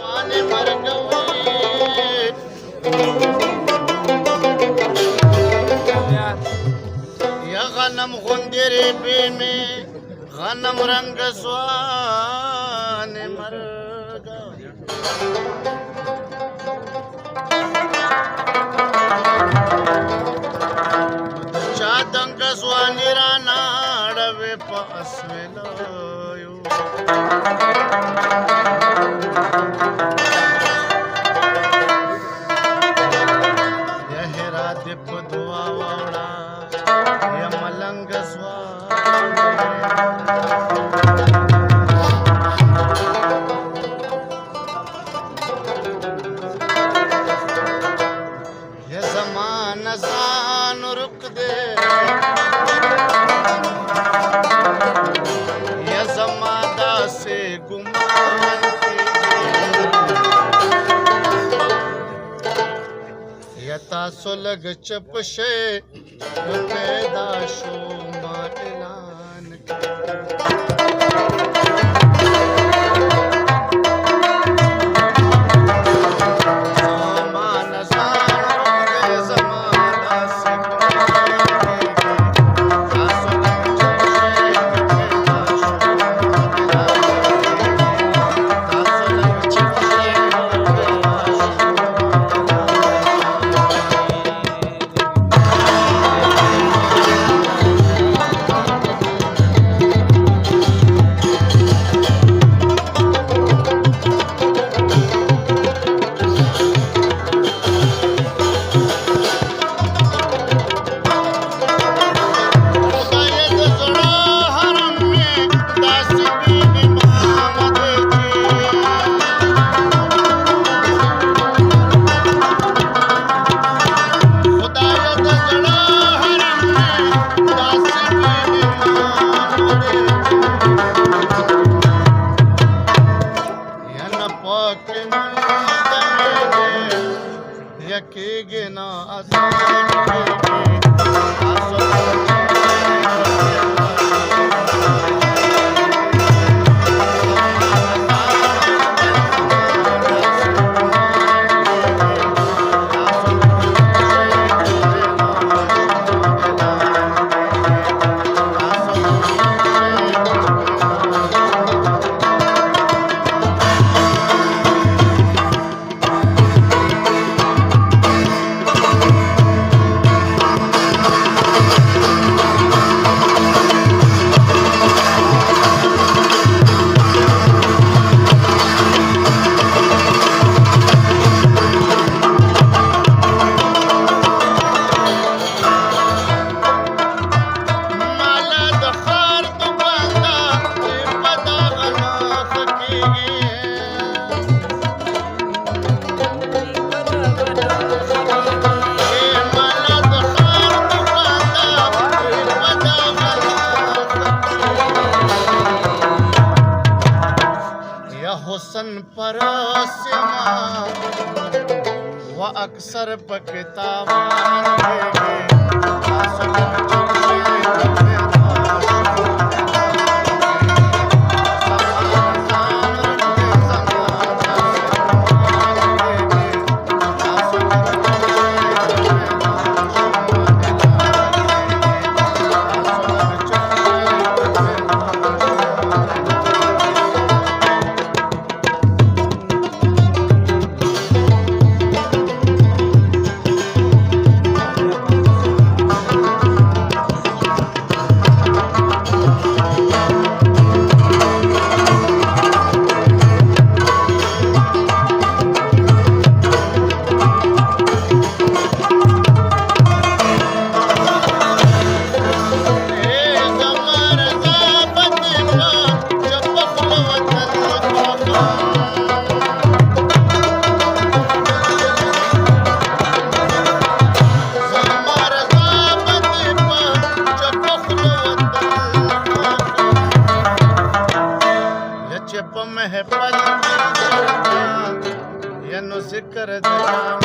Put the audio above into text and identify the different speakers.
Speaker 1: आने मर गए या गनम खुंदेरे पे में गनम रंग स्वाने मर गए चादंग स्वानी राना डवे पास में लायो दिप दुआ वाड़ा या मलंग ये ज़मान सान रुक दे ये ज़मादा से गुमान तासो लग चपशे पैदा शो मातलान सामान सान रुक ज़मादा से तासो लग चपशे पैदा शो तासो लग चपशे यकीगे ना आसान हुसन पर व अक्सर जिक्र